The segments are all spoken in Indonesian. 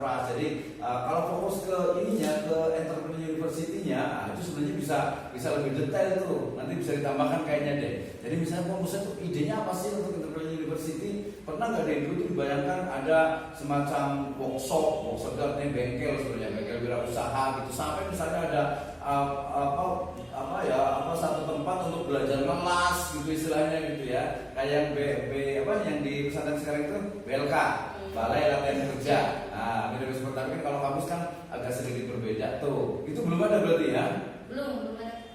Jadi kalau fokus ke ininya, ke entrepreneur university-nya, itu sebenarnya bisa lebih detail tuh. Nanti bisa ditambahkan kayaknya deh. Jadi misalnya fokusnya tuh idenya apa sih untuk entrepreneur university? Pernah nggak deh dulu tuh dibayangkan ada semacam workshop artinya bengkel sebenarnya, bengkel wirausaha gitu. Sampai misalnya ada satu tempat untuk belajar ngelas gitu istilahnya gitu ya. Kayak yang di pesantren sekarang itu BLK. Balai Latihan Kerja. Nah, mirip seperti tapi kan kalau kampus kan agak sedikit berbeda tuh. Itu belum ada berarti ya? Belum ada.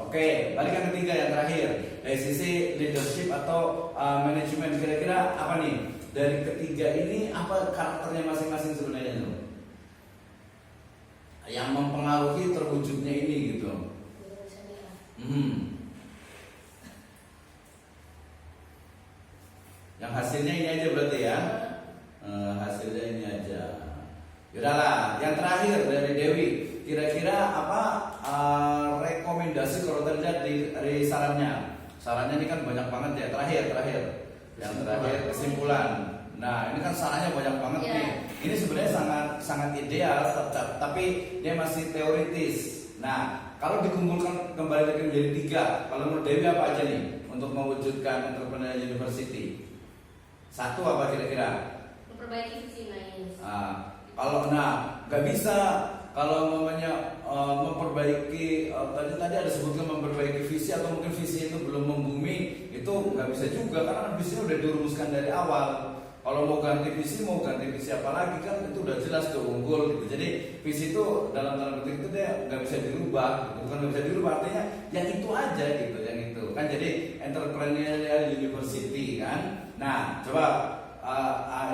Oke, balik yang ketiga yang terakhir dari sisi leadership atau manajemen. Kira-kira apa nih? Dari ketiga ini apa karakternya masing-masing sebenarnya tuh? Yang mempengaruhi terwujudnya ini gitu. Yang hasilnya ini aja berarti ya. Hasilnya ini aja. Yaudahlah, yang terakhir dari Dewi, kira-kira apa rekomendasi kalau terlihat dari sarannya? Sarannya ini kan banyak banget ya. Terakhir. Yang terakhir kesimpulan. Nah, ini kan sarannya banyak banget nih. Ini sebenarnya sangat ideal, tapi dia masih teoritis. Nah, kalau dikumpulkan kembali lagi menjadi 3, kalau menurut Dewi apa aja nih untuk mewujudkan entrepreneur university? 1 apa kira-kira? Memperbaiki visi Kalau nggak bisa kalau memperbaiki tadi ada sebutkan memperbaiki visi atau mungkin visi itu belum membumi, itu nggak bisa juga karena visinya udah dirumuskan dari awal. Kalau mau ganti visi apa lagi kan itu udah jelas tuh unggul gitu. Jadi visi itu dalam tanda petik itu dia nggak bisa dirubah, bukan nggak bisa dirubah artinya yang itu aja gitu, yang itu kan jadi entrepreneurial university kan. Nah coba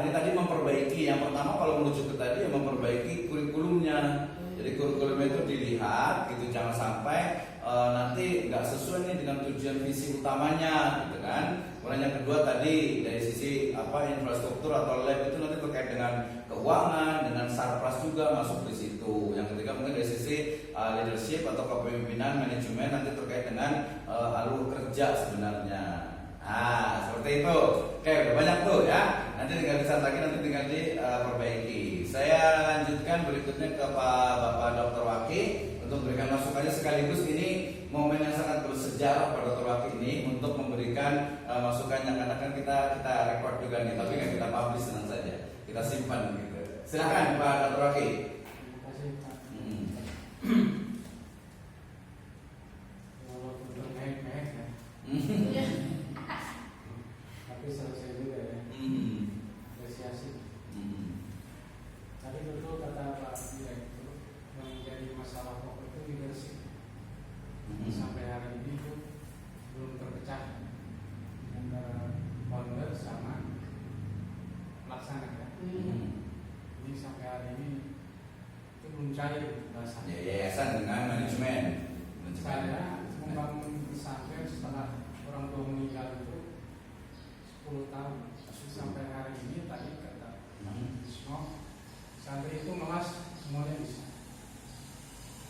ini tadi memperbaiki yang pertama kalau menuju ke tadi memperbaiki kurikulumnya. Jadi kurikulumnya itu dilihat gitu, jangan sampai nanti nggak sesuai nih dengan tujuan visi utamanya gitu kan. Kemudian yang kedua tadi dari sisi infrastruktur atau lab itu nanti terkait dengan keuangan, dengan sarpras juga masuk di situ. Yang ketiga mungkin dari sisi leadership atau kepemimpinan manajemen nanti terkait dengan alur kerja sebenarnya. Seperti itu. Oke, udah banyak tuh ya. Nanti tinggal dicat lagi, nanti tinggal diperbaiki. Saya lanjutkan berikutnya ke Bapak Dr. Waki untuk memberikan masukannya sekaligus ini momen yang sangat bersejarah pada Dr. Waki ini untuk memberikan masukannya karena kan kita record juga nih, tapi nggak kita publish tenang saja, kita simpan gitu. Silakan Pak Dr. Waki. Terima kasih Pak. Walaupun bermehek-mehek ya. Tapi selesai juga ya. Apresiasi. Tadi betul kata Pak Direktur, yang menjadi masalah pokok itu leadership. Sampai hari ini itu belum terpecah antara founder sama pelaksana kan. Ini sampai hari ini itu belum cair bahasanya. Yayasan dengan manajemen. Saya membangun pesantren setelah orang tua meninggal itu 10 tahun. Sampai hari ini tadi kata semua santri itu melas semuanya bisa.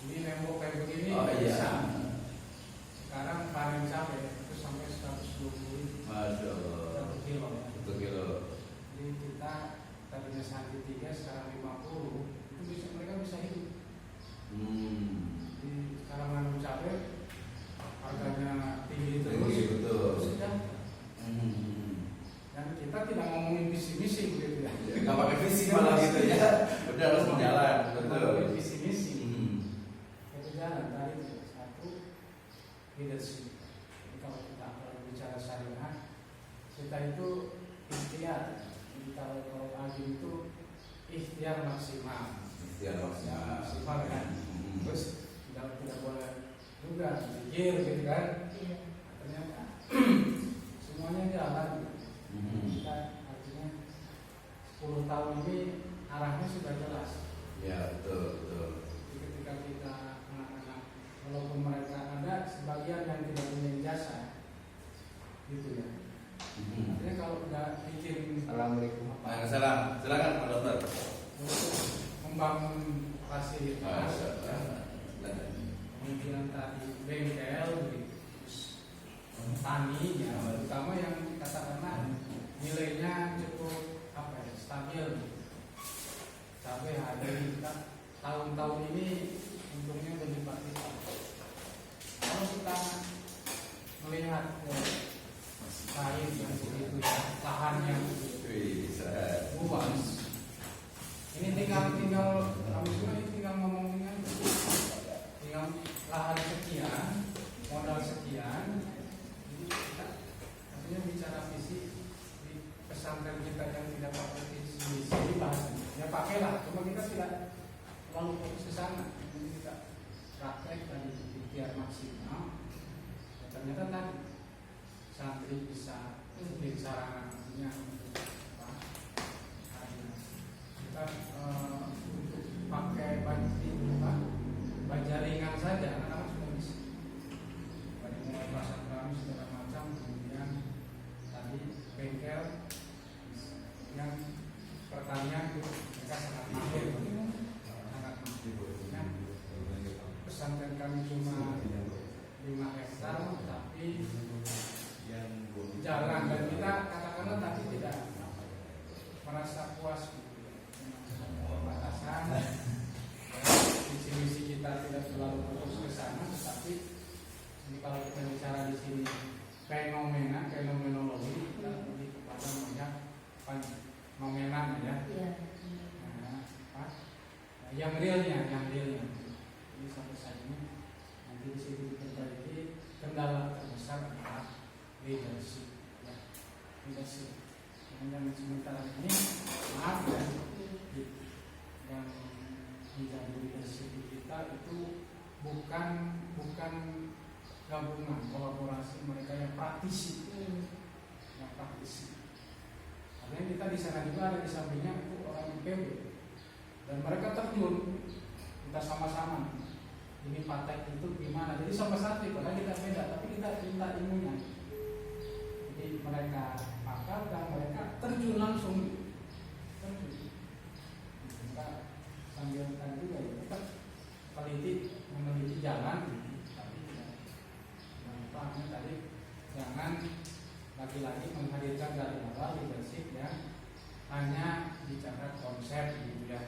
Ini nembok kayak begini bisa. Sekarang paling sampai itu sampai 120. Masya Allah. 1 kilo. 1 kilo. Jadi kita tadinya santri 3 sekarang 50 itu bisa, mereka bisa hidup. Jadi sekarang menanam cabai harganya tinggi terus. Betul. Sudah. Dan kita tidak ngomongin visi-misi begitu ya. Nggak pakai visi malah gitu ya. Udah harus berjalan. Betul. Visi-misi. Itu jalan tadi satu leadership. Jadi kalau kita bicara syariah, kita itu ikhtiar. Jadi kalau lagi itu ikhtiar maksimal. Ikhtiar Maksimal kan. Terus tidak boleh juga pikir gitu kan. Ternyata semuanya jalan. Kita artinya 10 tahun ini arahnya sudah jelas. Ya betul. Jadi ketika kita anak-anak, walaupun mereka ada sebagian yang tidak punya ijazah, gitu ya. Artinya kalau udah bikin Assalamualaikum. Waalaikumsalam. Silakan Pak Dokter. untuk membangun fasilitas, kemudian tadi bengkel, tani, ya, terutama yang katakanlah nilainya cukup stabil. Tapi hari ini kita tahun-tahun ini untungnya berlipat lipat. Kalau kita melihat kain yang begitu ya, lahan yang luas, ini tinggal kami semua ini tinggal ngomongnya, tinggal lahan sekian, modal sekian. Jadi kita artinya bicara visi di pesantren kita yang tidak pakai visi bahas, ya pakailah, cuma kita tidak terlalu fokus ke sana. Kita praktek dan ikhtiar maksimal. Ya, ternyata tadi santri bisa menjadi sarana artinya kita untuk pakai baja ringan saja anak-anak sudah bisa. Dari mulai pasang gamis segala macam, kemudian tadi bengkel yang pertanian itu mereka sangat mahir, sangat mahir. Nah, pesantren kami cuma 5 hektar, tapi jalan dan kita katakanlah tadi tidak merasa puas batasan visi-visi kita tidak terlalu fokus ke sana, tetapi ini kalau kita bicara di sini fenomenologi kita lebih kepada melihat fenomena ya. Nah, yang realnya. Jadi sampai saat ini nanti di sini diperbaiki. Kendala terbesar adalah leadership. Leadership. Yang sementara ini maaf ya, yang menjadi leadership kita itu bukan gabungan kolaborasi mereka yang praktisi, Karena kita di sana juga ada di sampingnya itu orang IPB dan mereka terjun, kita sama-sama ini patek itu gimana, jadi sama satu, padahal kita beda, tapi kita minta ilmunya. Jadi mereka pakar dan mereka terjun langsung. Kita sambil tadi juga kita meneliti jalan, tapi jangan tadi jangan lagi-lagi menghadirkan dari awal leadership yang hanya bicara konsep gitu ya.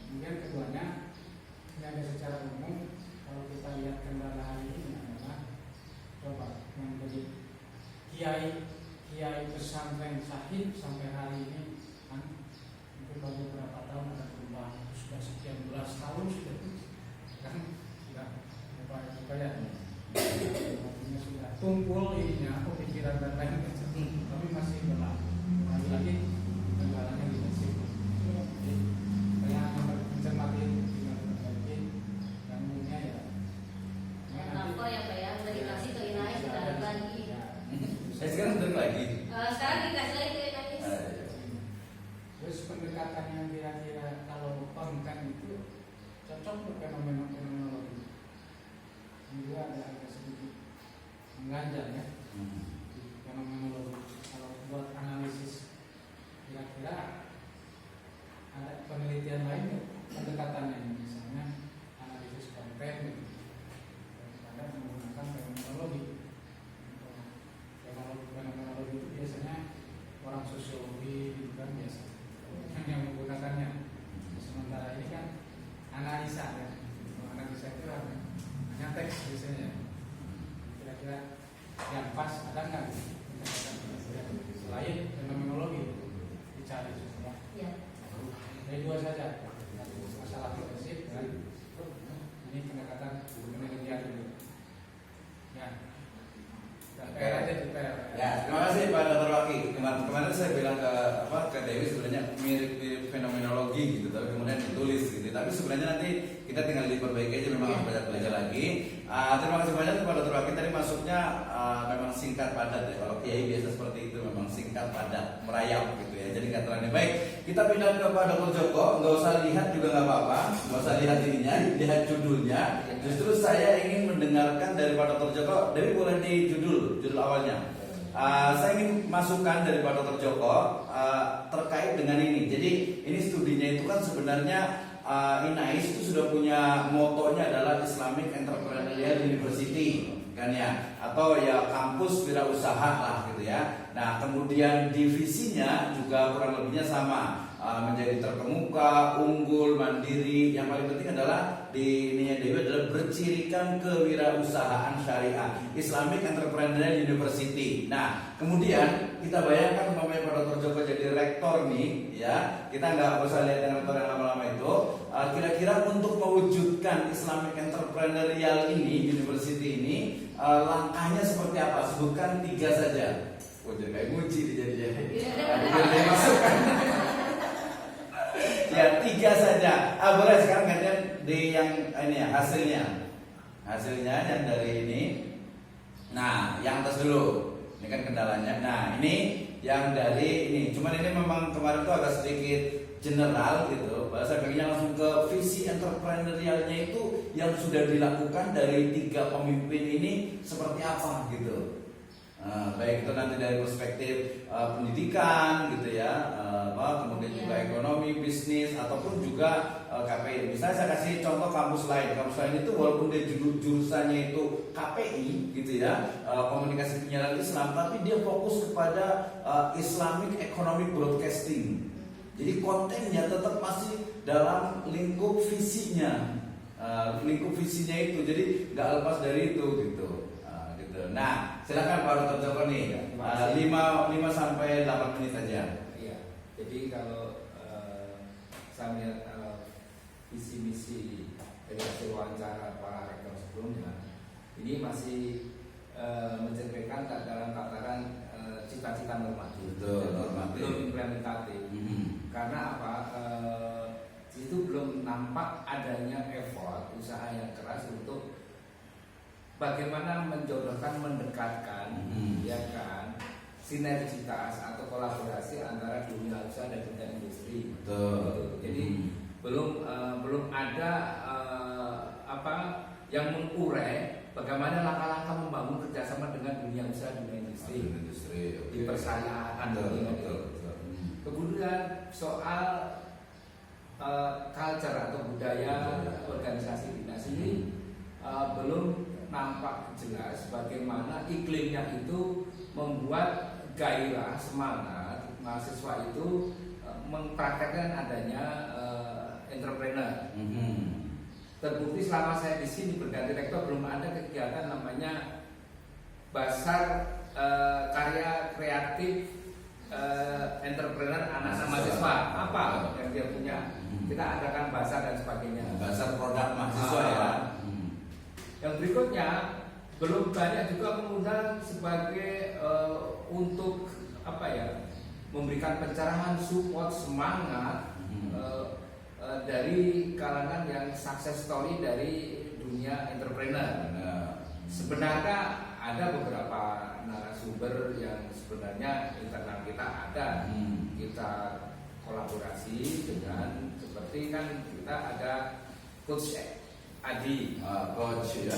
Kemudian keduanya ini ada secara umum, kalau kita lihat kendala hari ini adalah coba yang jadi kiai pesantren Syahid sampai hari ini kan itu baru beberapa tahun ada perubahan, sudah sekian belas tahun sudah supaya artinya sudah tumpul ininya pemikiran dan lain tapi masih berlaku. Lagi kendalanya leadership. Jadi saya mencermati dan umumnya ya. Apa ya Pak ya, udah dikasih ke Inais, sudah ada lagi. Saya sekarang balik lagi. Sekarang dikasih lagi ke Inais. Terus pendekatan yang kira-kira kalau konten itu cocok untuk fenomenologi. Ini juga ada sedikit mengganjal ya. Fenomenologi. Kalau buat analisis kira-kira ada penelitian lain pendekatannya, misalnya analisis konten ada menggunakan fenomenologi. Fenomenologi itu biasanya orang sosiologi gitu kan biasa yang menggunakannya. Sementara ini kan analisa ya. Analisa itu hanya teks biasanya. Kira-kira yang pas ada nggak? Selain fenomenologi dicari semua. Ya. Dari dua saja. Masalah leadership dan ini pendekatan penelitian dulu. Ya. Ya, terima kasih Pak Dr. Waki. Kemarin saya bilang ke Dewi sebenarnya mirip fenomenologi gitu, tapi kemudian ditulis gitu. Tapi sebenarnya nanti kita tinggal diperbaiki aja, memang harus banyak belajar lagi. Terima kasih banyak Pak Dr. Waki. Tadi masuknya memang singkat padat ya. Kalau kiai biasa seperti itu memang singkat padat, merayap gitu ya. Jadi nggak terlalu baik. Kita pindah ke Pak Dr. Joko. Nggak usah lihat juga nggak apa-apa. Nggak usah lihat ininya, lihat judulnya. Justru saya ingin mendengarkan dari Pak Dr. Joko. Dewi boleh di judul awalnya. Saya ingin masukan dari Pak Dr. Joko terkait dengan ini. Jadi ini studinya itu kan sebenarnya Inais itu sudah punya motonya adalah Islamic Entrepreneurial University kan ya, atau ya kampus wirausaha lah gitu gitu ya. Nah kemudian divisinya juga kurang lebihnya sama, menjadi terkemuka, unggul, mandiri. Yang paling penting adalah di ininya Dewi adalah bercirikan kewirausahaan syariah, Islamic Entrepreneurial University. Nah kemudian kita bayangkan umpamanya Pak Dr. Joko jadi rektor nih ya, kita nggak usah lihat yang rektor yang lama-lama itu. Kira-kira untuk mewujudkan Islamic Entrepreneurial ini, University ini, langkahnya seperti apa? Sebutkan 3 saja. Oh, jadi kayak nguji dijadinya. Biar masukkan. Ya 3 saja. Boleh sekarang gantian di yang ini ya, hasilnya yang dari ini. Nah yang atas dulu. Ini kan kendalanya. Nah ini yang dari ini. Cuman ini memang kemarin tuh agak sedikit general gitu. Bahasa baginya langsung ke visi entrepreneurialnya itu yang sudah dilakukan dari 3 pemimpin ini seperti apa gitu. Baik itu nanti dari perspektif pendidikan gitu ya, kemudian juga ekonomi, bisnis ataupun juga KPI. Misalnya saya kasih contoh kampus lain itu walaupun dia jurusannya itu KPI gitu ya, komunikasi penyiaran Islam, tapi dia fokus kepada Islamic Economic Broadcasting. Jadi kontennya tetap masih dalam lingkup visinya, itu, jadi nggak lepas dari itu gitu. Nah, silakan Pak Dr. Joko nih, 5 sampai 8 menit saja. Iya. Jadi kalau saya melihat visi misi dari hasil wawancara para rektor sebelumnya, ini masih mencerminkan dalam tataran cita-cita normatif, belum implementatif. Karena apa? Itu belum nampak adanya effort, usaha yang keras untuk bagaimana menjodohkan, mendekatkan, ya kan, sinergitas atau kolaborasi antara dunia usaha dan dunia industri. Betul. Jadi belum ada yang mengurai bagaimana langkah-langkah membangun kerjasama dengan dunia usaha dan dunia industri. Di persaingan. Kemudian soal culture atau budaya organisasi dinas ini belum nampak jelas bagaimana iklimnya itu membuat gairah, semangat mahasiswa itu mempraktekkan adanya entrepreneur. Terbukti selama saya di sini berganti rektor belum ada kegiatan namanya Basar karya kreatif entrepreneur anak-anak mahasiswa. Apa yang dia punya? Kita adakan basar dan sebagainya. Basar produk mahasiswa ya. Yang berikutnya belum banyak juga mengundang sebagai untuk memberikan pencerahan, support, semangat dari kalangan yang success story dari dunia entrepreneur. Sebenarnya ada beberapa narasumber yang sebenarnya internal kita ada, kita kolaborasi dengan seperti kan kita ada coach Adi, coach ya.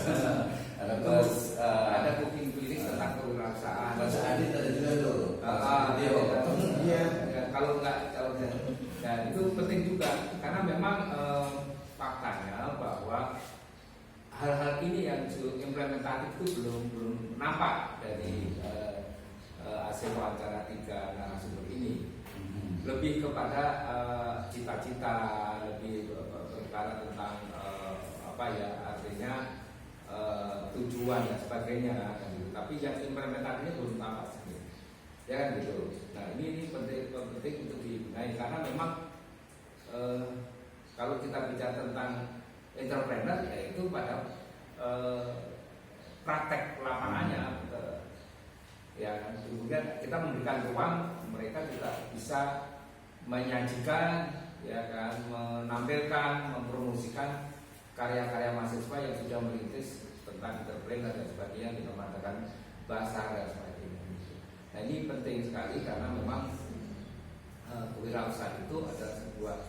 ada cooking klinik tentang kewirausahaan. Coach Adi ada juga tuh. Kalau itu penting juga karena memang faktanya bahwa hal-hal ini yang implementatif itu belum nampak dari hasil wawancara 3 narasumber ini. Lebih kepada cita-cita, lebih berbicara tentang artinya tujuan dan sebagainya kan gitu. Tapi yang implementasinya belum tampak sendiri. Ya kan gitu. Nah ini penting untuk dibenahi karena memang kalau kita bicara tentang entrepreneur yaitu pada praktek lapangannya, ya kan. Kemudian kita memberikan ruang mereka juga bisa menyajikan, ya kan, menampilkan, mempromosikan karya-karya mahasiswa yang sudah merintis tentang entrepreneur dan sebagainya, kita mengadakan basar dan sebagainya. Nah ini penting sekali karena memang kewirausahaan itu adalah sebuah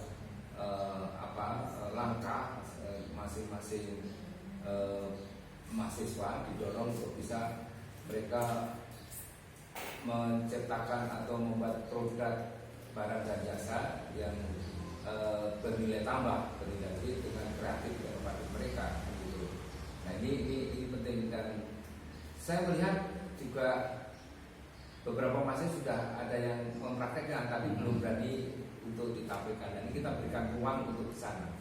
langkah masing-masing mahasiswa didorong untuk bisa mereka menciptakan atau membuat produk barang dan jasa yang bernilai tambah, bernilai dengan kreatif kepada mereka. Gitu. Nah ini penting dan saya melihat juga beberapa mahasiswa sudah ada yang mempraktekkan tapi belum berani untuk ditampilkan. Dan ini kita berikan ruang untuk ke sana,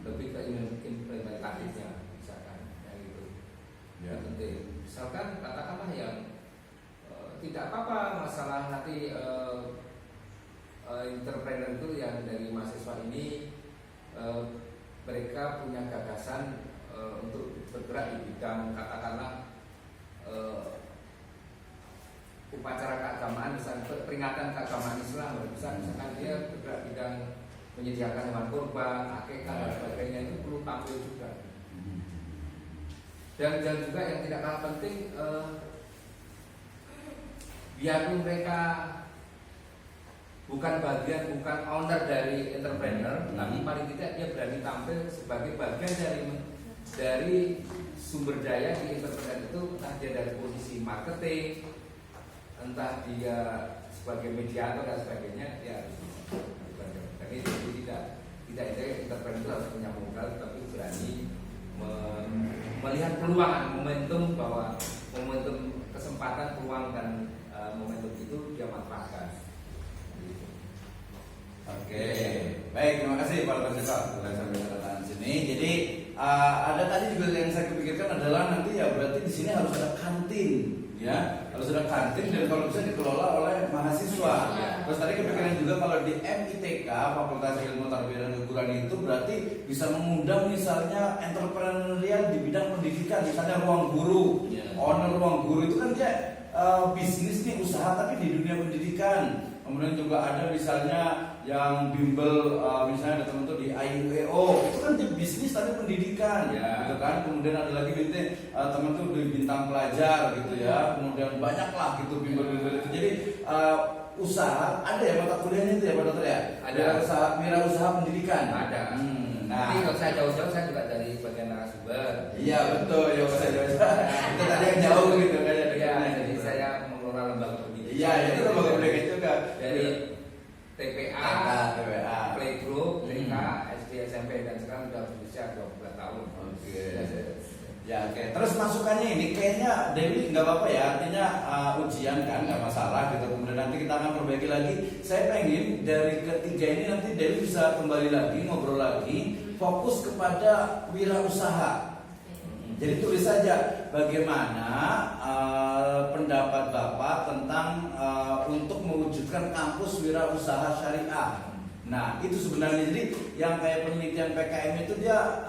lebih ke implementatifnya misalkan yang itu. Ya. Penting. Misalkan katakanlah yang tidak apa-apa masalah nanti entrepreneur itu yang dari mahasiswa ini mereka punya gagasan untuk bergerak di bidang katakanlah upacara keagamaan, misalnya peringatan keagamaan Islam, misalkan dia bergerak di bidang menyediakan hewan kurban, akikah dan sebagainya, itu perlu tampil juga. Dan juga yang tidak kalah penting, biarpun mereka bukan bagian, bukan owner dari entrepreneur, tapi paling tidak dia berani tampil sebagai bagian dari sumber daya di entrepreneur itu, entah dia dari posisi marketing, entah dia sebagai mediator dan sebagainya, dia harus bisa. Tapi tidak entrepreneur harus punya modal, tapi berani melihat peluang, momentum, bahwa momentum kesempatan, peluang dan momentum itu dia manfaatkan. Oke, baik, terima kasih Pak Profesor sudah sampai catatan sini. Jadi ada tadi juga yang saya kepikirkan adalah nanti ya berarti di sini harus ada kantin, ya, harus ada kantin dan kalau bisa dikelola oleh mahasiswa. Terus tadi kepikiran juga kalau di MITK Fakultas Ilmu Tarbiyah dan Keguruan itu berarti bisa mengundang misalnya entrepreneurial di bidang pendidikan, misalnya ruang guru, owner ruang guru itu kan dia bisnis nih, usaha tapi di dunia pendidikan. Kemudian juga ada misalnya yang bimbel, misalnya ada teman tuh di IUEO, itu kan dia bisnis tapi pendidikan, gitu kan. Kemudian ada lagi teman tuh di bintang pelajar, gitu ya. Kemudian banyak lah gitu bimbel-bimbel itu. Jadi usaha ada ya mata kuliahnya itu ya Pak Dokter ya. Ada wirausaha pendidikan. Ada. Nah, tapi kalau saya jauh-jauh saya juga dari bagian narasumber. Iya betul, ya saya jauh. Itu tadi yang jauh gitu kan ya. Jadi saya mengelola lembaga pendidikan. Iya, itu lembaga pendidikan juga. Dari TPA, Playgroup, TK, SD, SMP dan sekarang sudah berusia 12 tahun. Oke. Ya, oke. Terus masukannya ini kayaknya Dewi nggak apa-apa ya, artinya ujian kan nggak masalah gitu. Kemudian nanti kita akan perbaiki lagi. Saya pengen dari ketiga ini nanti Dewi bisa kembali lagi ngobrol lagi, fokus kepada wirausaha. Jadi tulis saja bagaimana pendapat Bapak tentang untuk mewujudkan kampus wirausaha syariah. Nah itu sebenarnya jadi yang kayak penelitian PKM itu dia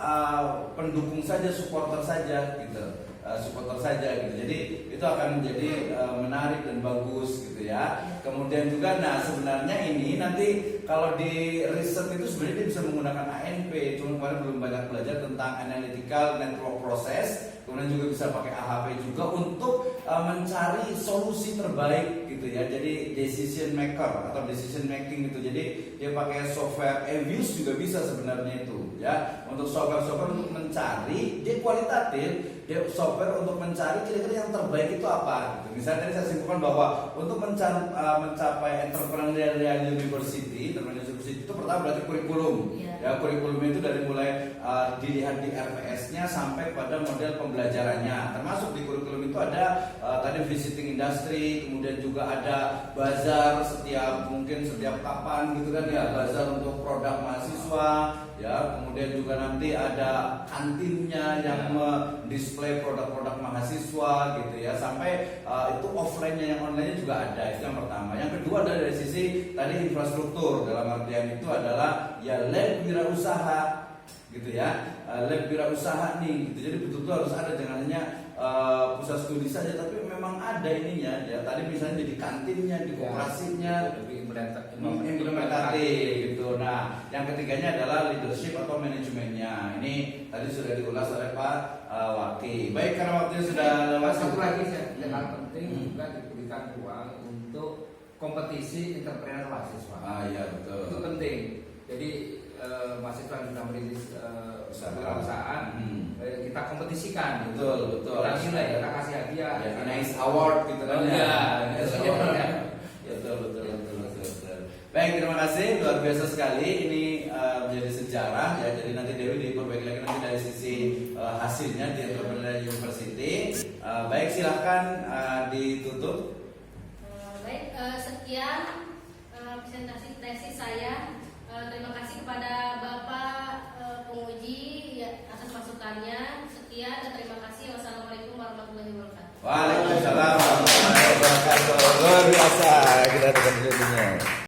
pendukung saja, supporter saja gitu, supporter saja gitu. Jadi itu akan menjadi menarik dan bagus gitu ya. Kemudian juga nah sebenarnya ini nanti kalau di riset itu sebenarnya dia bisa menggunakan ANP, cuma kemarin belum banyak belajar tentang analytical network process. Kemudian juga bisa pakai AHP juga untuk mencari solusi terbaik gitu ya. Jadi decision maker atau decision making gitu. Jadi dia pakai software Evius juga bisa sebenarnya itu ya. Untuk software untuk mencari, dia kualitatif, dia software untuk mencari kira-kira yang terbaik itu apa gitu. Misalnya tadi saya simpulkan bahwa untuk mencapai entrepreneurial university itu pertama berarti kurikulum. Ya, kurikulum itu dari mulai dilihat di RPS-nya sampai pada model pembelajarannya. Termasuk di kurikulum itu ada tadi visiting industry, kemudian juga ada bazar setiap kapan gitu kan ya, bazar untuk produk mahasiswa, ya. Kemudian juga nanti ada kantinnya yang mendisplay produk-produk mahasiswa gitu ya. Sampai itu offline-nya yang online-nya juga ada. Itu yang pertama. Yang kedua adalah dari sisi tadi infrastruktur, dalam artian itu adalah ya lab wirausaha gitu ya, lab wirausaha nih gitu. Jadi betul-betul harus ada, jangan hanya pusat studi saja, tapi memang ada ininya ya. Tadi misalnya di kantinnya, di koperasinya, lebih implementatif gitu. Nah, yang ketiganya adalah leadership atau manajemennya. Ini tadi sudah diulas oleh Pak Waki. Baik, karena waktunya sudah lewat. Satu lagi yang penting juga diberikan ruang untuk kompetisi entrepreneur mahasiswa. Iya betul. Itu penting. Jadi mahasiswa yang sudah merintis perusahaan kita kompetisikan. Betul. Kita nilai, kita kasih hadiah. Ya, nice award gitu kan ya. Betul. Baik, terima kasih, luar biasa sekali. Ini menjadi sejarah ya. Jadi nanti Dewi diperbaiki lagi nanti dari sisi hasilnya di Entrepreneur University. Baik, silahkan ditutup. sekian presentasi tesis saya. Terima kasih kepada Bapak penguji ya, atas masukannya. Sekian dan terima kasih. Wassalamualaikum warahmatullahi wabarakatuh. Waalaikumsalam.